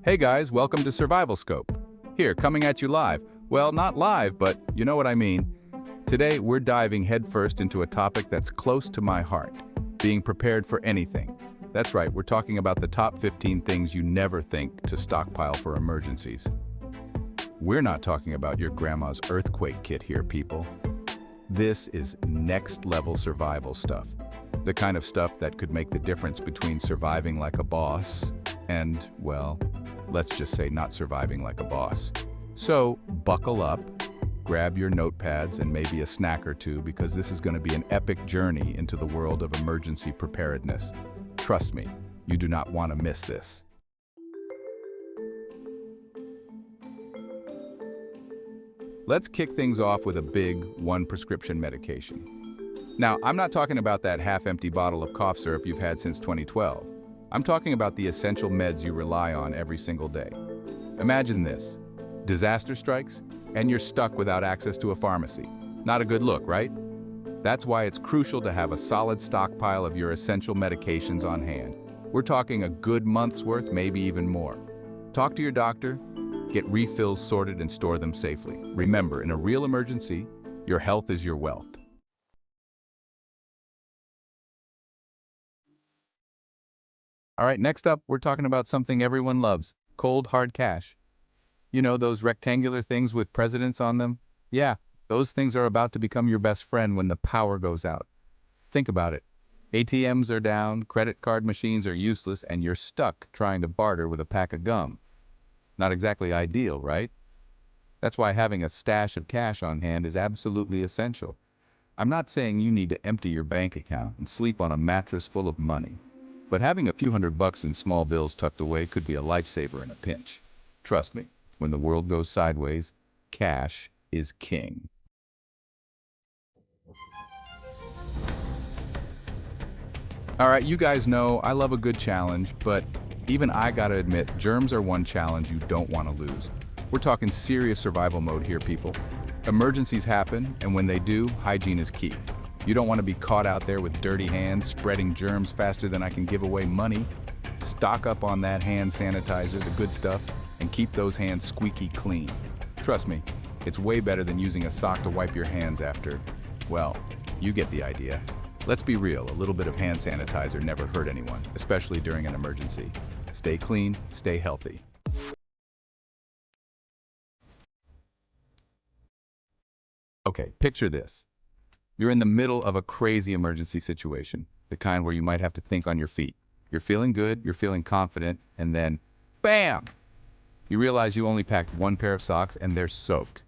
Hey guys, welcome to SurvivalScope. Here, coming at you live. Well, not live, but you know what I mean. Today, we're diving headfirst into a topic that's close to my heart, being prepared for anything. That's right, we're talking about the top 15 things you never think to stockpile for emergencies. We're not talking about your grandma's earthquake kit here, people. This is next-level survival stuff. The kind of stuff that could make the difference between surviving like a boss and, well, let's just say not surviving like a boss. So, buckle up, grab your notepads and maybe a snack or two because this is going to be an epic journey into the world of emergency preparedness. Trust me, you do not want to miss this. Let's kick things off with a big one prescription medication. Now, I'm not talking about that half-empty bottle of cough syrup you've had since 2012. I'm talking about the essential meds you rely on every single day. Imagine this. Disaster strikes, and you're stuck without access to a pharmacy. Not a good look, right? That's why it's crucial to have a solid stockpile of your essential medications on hand. We're talking a good month's worth, maybe even more. Talk to your doctor, get refills sorted, and store them safely. Remember, in a real emergency, your health is your wealth. All right, next up, we're talking about something everyone loves, cold, hard cash. You know, those rectangular things with presidents on them? Yeah, those things are about to become your best friend when the power goes out. Think about it. ATMs are down, credit card machines are useless, and you're stuck trying to barter with a pack of gum. Not exactly ideal, right? That's why having a stash of cash on hand is absolutely essential. I'm not saying you need to empty your bank account and sleep on a mattress full of money. But having a few $100 in small bills tucked away could be a lifesaver in a pinch. Trust me, when the world goes sideways, cash is king. All right, you guys know I love a good challenge, but even I gotta admit, germs are one challenge you don't want to lose. We're talking serious survival mode here, people. Emergencies happen, and when they do, hygiene is key. You don't want to be caught out there with dirty hands, spreading germs faster than I can give away money. Stock up on that hand sanitizer, the good stuff, and keep those hands squeaky clean. Trust me, it's way better than using a sock to wipe your hands after. Well, you get the idea. Let's be real, a little bit of hand sanitizer never hurt anyone, especially during an emergency. Stay clean, stay healthy. Okay, picture this. You're in the middle of a crazy emergency situation, the kind where you might have to think on your feet. You're feeling good, you're feeling confident, and then, bam! You realize you only packed one pair of socks and they're soaked.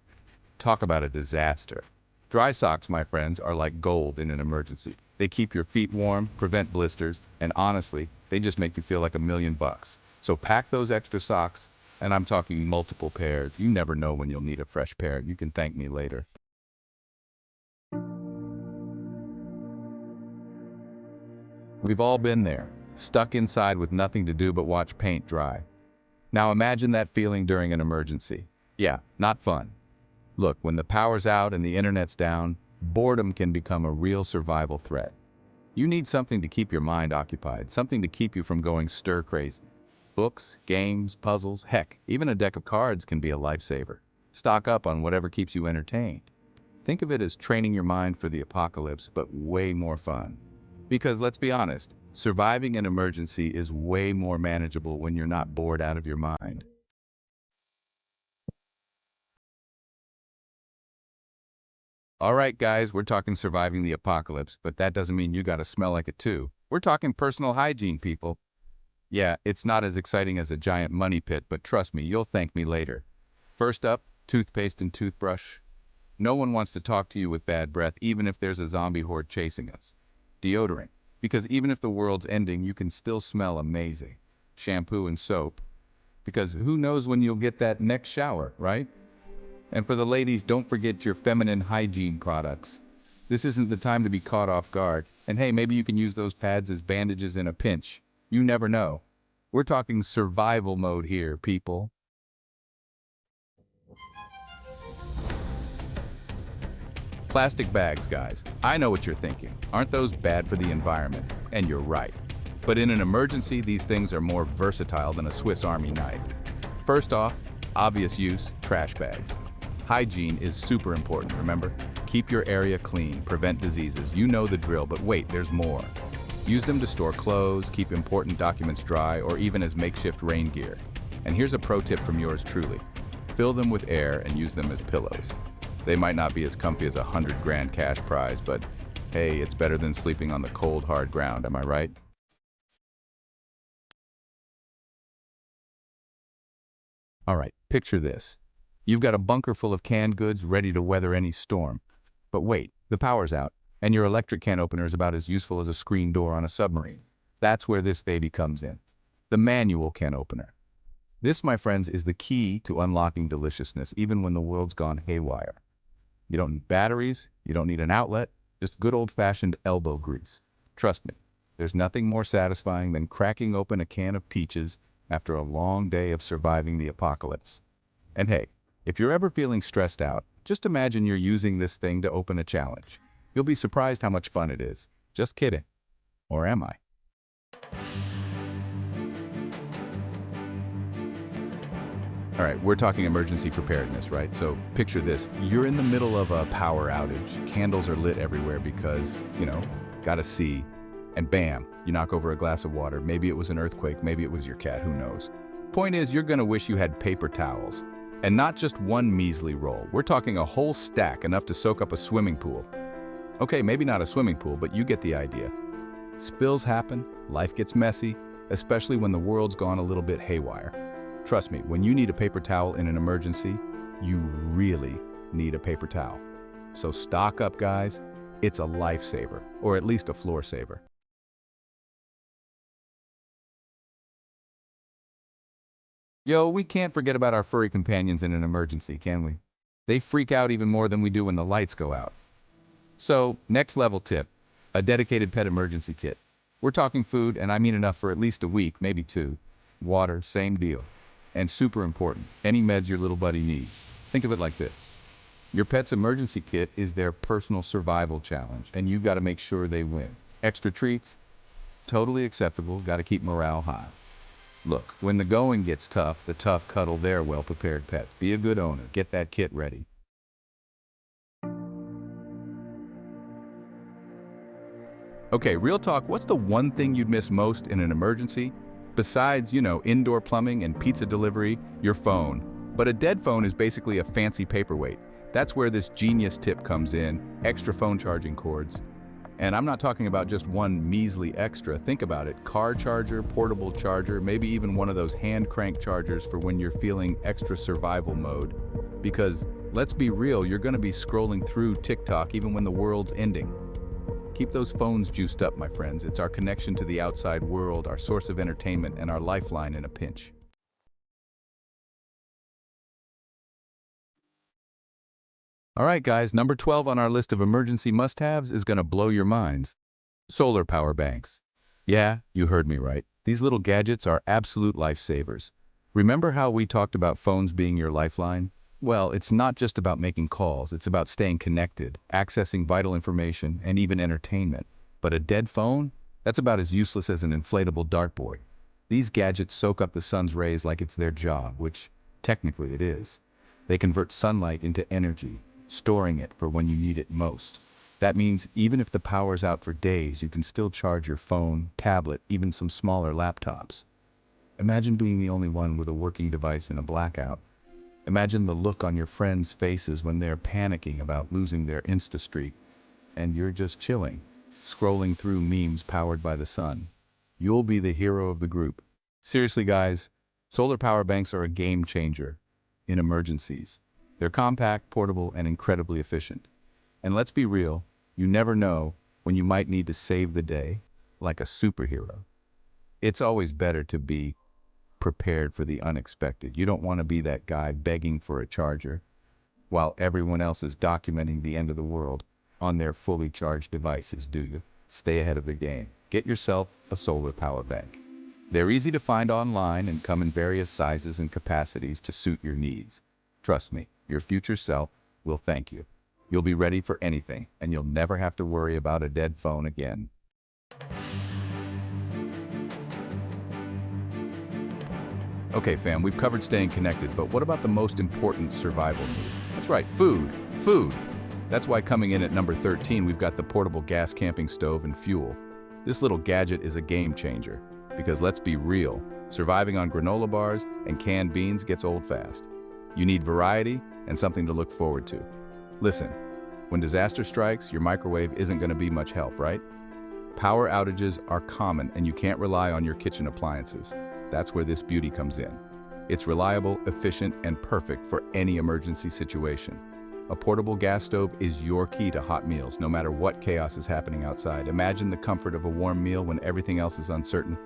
Talk about a disaster. Dry socks, my friends, are like gold in an emergency. They keep your feet warm, prevent blisters, and honestly, they just make you feel like $1,000,000. So pack those extra socks, and I'm talking multiple pairs. You never know when you'll need a fresh pair. You can thank me later. We've all been there, stuck inside with nothing to do but watch paint dry. Now imagine that feeling during an emergency. Yeah, not fun. Look, when the power's out and the internet's down, boredom can become a real survival threat. You need something to keep your mind occupied, something to keep you from going stir crazy. Books, games, puzzles, heck, even a deck of cards can be a lifesaver. Stock up on whatever keeps you entertained. Think of it as training your mind for the apocalypse, but way more fun. Because let's be honest, surviving an emergency is way more manageable when you're not bored out of your mind. All right, guys, we're talking surviving the apocalypse, but that doesn't mean you gotta smell like it too. We're talking personal hygiene, people. Yeah, it's not as exciting as a giant money pit, but trust me, you'll thank me later. First up, toothpaste and toothbrush. No one wants to talk to you with bad breath, even if there's a zombie horde chasing us. Deodorant. Because even if the world's ending, you can still smell amazing. Shampoo and soap. Because who knows when you'll get that next shower, right? And for the ladies, don't forget your feminine hygiene products. This isn't the time to be caught off guard. And hey, maybe you can use those pads as bandages in a pinch. You never know. We're talking survival mode here, people. Plastic bags, guys. I know what you're thinking. Aren't those bad for the environment? And you're right. But in an emergency, these things are more versatile than a Swiss Army knife. First off, obvious use, trash bags. Hygiene is super important, remember? Keep your area clean, prevent diseases. You know the drill, but wait, there's more. Use them to store clothes, keep important documents dry, or even as makeshift rain gear. And here's a pro tip from yours truly. Fill them with air and use them as pillows. They might not be as comfy as a 100 grand cash prize, but hey, it's better than sleeping on the cold, hard ground, am I right? All right, picture this. You've got a bunker full of canned goods ready to weather any storm. But wait, the power's out, and your electric can opener is about as useful as a screen door on a submarine. That's where this baby comes in. The manual can opener. This, my friends, is the key to unlocking deliciousness, even when the world's gone haywire. You don't need batteries, you don't need an outlet, just good old-fashioned elbow grease. Trust me, there's nothing more satisfying than cracking open a can of peaches after a long day of surviving the apocalypse. And hey, if you're ever feeling stressed out, just imagine you're using this thing to open a challenge. You'll be surprised how much fun it is. Just kidding. Or am I? All right, we're talking emergency preparedness, right? So picture this. You're in the middle of a power outage. Candles are lit everywhere because, gotta see. And bam, you knock over a glass of water. Maybe it was an earthquake, maybe it was your cat, who knows? Point is, you're gonna wish you had paper towels. And not just one measly roll. We're talking a whole stack, enough to soak up a swimming pool. Okay, maybe not a swimming pool, but you get the idea. Spills happen, life gets messy, especially when the world's gone a little bit haywire. Trust me, when you need a paper towel in an emergency, you really need a paper towel. So stock up, guys. It's a lifesaver, or at least a floor saver. Yo, we can't forget about our furry companions in an emergency, can we? They freak out even more than we do when the lights go out. So, next level tip, a dedicated pet emergency kit. We're talking food, and I mean enough for at least a week, maybe two. Water, same deal. And super important, any meds your little buddy needs. Think of it like this. Your pet's emergency kit is their personal survival challenge, and you've got to make sure they win. Extra treats? Totally acceptable, got to keep morale high. Look, when the going gets tough, the tough cuddle their well-prepared pets. Be a good owner, get that kit ready. Okay, real talk, what's the one thing you'd miss most in an emergency? Besides, indoor plumbing and pizza delivery, your phone. But a dead phone is basically a fancy paperweight. That's where this genius tip comes in, extra phone charging cords. And I'm not talking about just one measly extra. Think about it, car charger, portable charger, maybe even one of those hand crank chargers for when you're feeling extra survival mode. Because let's be real, you're gonna be scrolling through TikTok even when the world's ending. Keep those phones juiced up, my friends. It's our connection to the outside world, our source of entertainment, and our lifeline in a pinch. All right, guys, number 12 on our list of emergency must-haves is gonna blow your minds. Solar power banks. Yeah, you heard me right. These little gadgets are absolute lifesavers. Remember how we talked about phones being your lifeline? Well, it's not just about making calls, it's about staying connected, accessing vital information, and even entertainment. But a dead phone? That's about as useless as an inflatable dartboard. These gadgets soak up the sun's rays like it's their job, which technically it is. They convert sunlight into energy, storing it for when you need it most. That means even if the power's out for days, you can still charge your phone, tablet, even some smaller laptops. Imagine being the only one with a working device in a blackout. Imagine the look on your friends' faces when they're panicking about losing their Insta streak, and you're just chilling, scrolling through memes powered by the sun. You'll be the hero of the group. Seriously, guys, solar power banks are a game changer in emergencies. They're compact, portable, and incredibly efficient. And let's be real, you never know when you might need to save the day, like a superhero. It's always better to be prepared for the unexpected. You don't want to be that guy begging for a charger while everyone else is documenting the end of the world on their fully charged devices, do you? Stay ahead of the game. Get yourself a solar power bank. They're easy to find online and come in various sizes and capacities to suit your needs. Trust me, your future self will thank you. You'll be ready for anything, and you'll never have to worry about a dead phone again. Okay, fam, we've covered staying connected, but what about the most important survival need? That's right, food. Food. That's why coming in at number 13, we've got the portable gas camping stove and fuel. This little gadget is a game changer, because let's be real, surviving on granola bars and canned beans gets old fast. You need variety and something to look forward to. Listen, when disaster strikes, your microwave isn't going to be much help, right? Power outages are common and you can't rely on your kitchen appliances. That's where this beauty comes in. It's reliable, efficient, and perfect for any emergency situation. A portable gas stove is your key to hot meals, no matter what chaos is happening outside. Imagine the comfort of a warm meal when everything else is uncertain.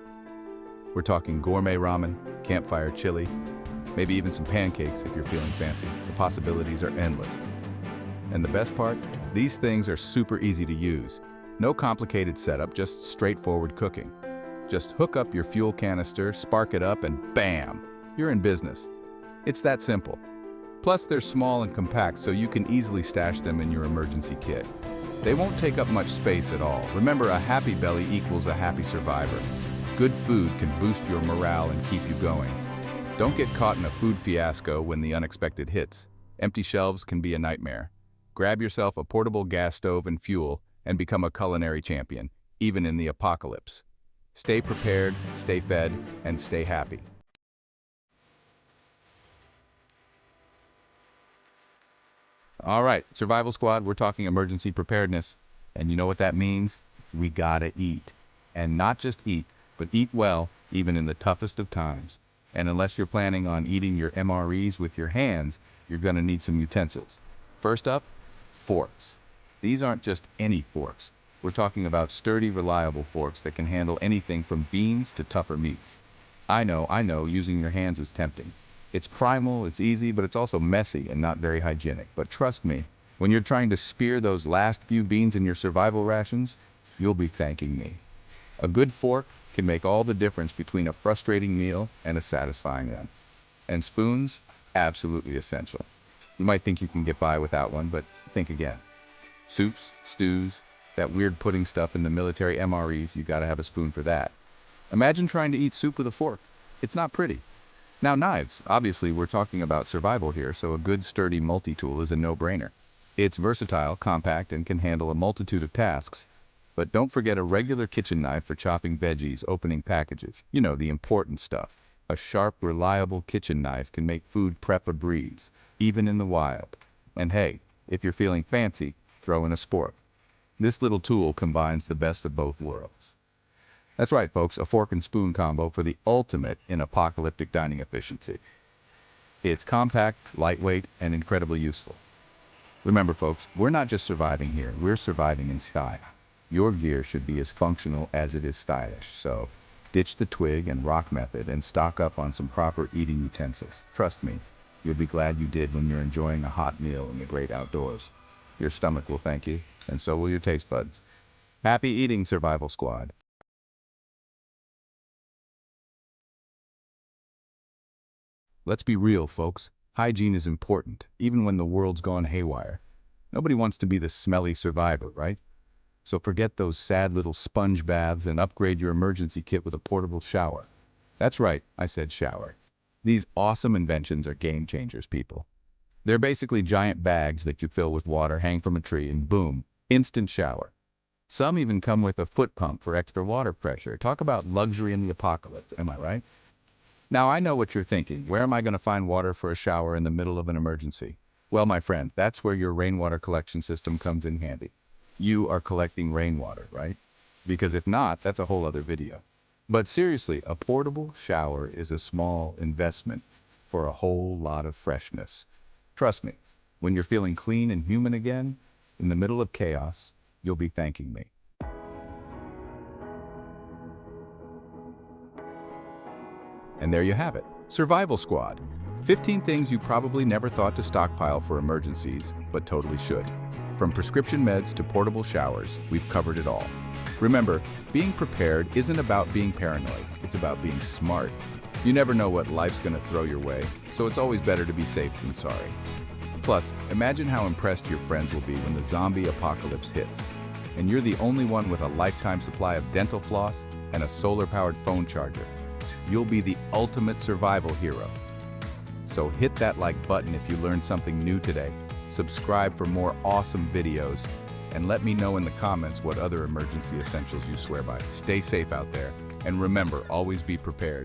We're talking gourmet ramen, campfire chili, maybe even some pancakes if you're feeling fancy. The possibilities are endless. And the best part? These things are super easy to use. No complicated setup, just straightforward cooking. Just hook up your fuel canister, spark it up, and bam! You're in business. It's that simple. Plus, they're small and compact, so you can easily stash them in your emergency kit. They won't take up much space at all. Remember, a happy belly equals a happy survivor. Good food can boost your morale and keep you going. Don't get caught in a food fiasco when the unexpected hits. Empty shelves can be a nightmare. Grab yourself a portable gas stove and fuel and become a culinary champion, even in the apocalypse. Stay prepared, stay fed, and stay happy. All right, Survival Squad, we're talking emergency preparedness. And you know what that means? We gotta eat. And not just eat, but eat well, even in the toughest of times. And unless you're planning on eating your MREs with your hands, you're gonna need some utensils. First up, forks. These aren't just any forks. We're talking about sturdy, reliable forks that can handle anything from beans to tougher meats. I know, using your hands is tempting. It's primal, it's easy, but it's also messy and not very hygienic. But trust me, when you're trying to spear those last few beans in your survival rations, you'll be thanking me. A good fork can make all the difference between a frustrating meal and a satisfying one. And spoons, absolutely essential. You might think you can get by without one, but think again. Soups, stews, that weird pudding stuff in the military MREs, you gotta have a spoon for that. Imagine trying to eat soup with a fork. It's not pretty. Now knives, obviously we're talking about survival here, so a good sturdy multi-tool is a no-brainer. It's versatile, compact, and can handle a multitude of tasks. But don't forget a regular kitchen knife for chopping veggies, opening packages. You know, the important stuff. A sharp, reliable kitchen knife can make food prep a breeze, even in the wild. And hey, if you're feeling fancy, throw in a spork. This little tool combines the best of both worlds. That's right, folks, a fork and spoon combo for the ultimate in apocalyptic dining efficiency. It's compact, lightweight, and incredibly useful. Remember, folks, we're not just surviving here, we're surviving in style. Your gear should be as functional as it is stylish, so ditch the twig and rock method and stock up on some proper eating utensils. Trust me, you'll be glad you did when you're enjoying a hot meal in the great outdoors. Your stomach will thank you, and so will your taste buds. Happy eating, Survival Squad. Let's be real, folks. Hygiene is important, even when the world's gone haywire. Nobody wants to be the smelly survivor, right? So forget those sad little sponge baths and upgrade your emergency kit with a portable shower. That's right, I said shower. These awesome inventions are game changers, people. They're basically giant bags that you fill with water, hang from a tree, and boom, instant shower. Some even come with a foot pump for extra water pressure. Talk about luxury in the apocalypse, am I right? Now I know what you're thinking. Where am I going to find water for a shower in the middle of an emergency? Well, my friend, that's where your rainwater collection system comes in handy. You are collecting rainwater, right? Because if not, that's a whole other video. But seriously, a portable shower is a small investment for a whole lot of freshness. Trust me, when you're feeling clean and human again, in the middle of chaos, you'll be thanking me. And there you have it, Survival Squad. 15 things you probably never thought to stockpile for emergencies, but totally should. From prescription meds to portable showers, we've covered it all. Remember, being prepared isn't about being paranoid, it's about being smart. You never know what life's gonna throw your way, so it's always better to be safe than sorry. Plus, imagine how impressed your friends will be when the zombie apocalypse hits, and you're the only one with a lifetime supply of dental floss and a solar-powered phone charger. you'll be the ultimate survival hero. So hit that like button if you learned something new today, subscribe for more awesome videos, and let me know in the comments what other emergency essentials you swear by. Stay safe out there, and remember, always be prepared.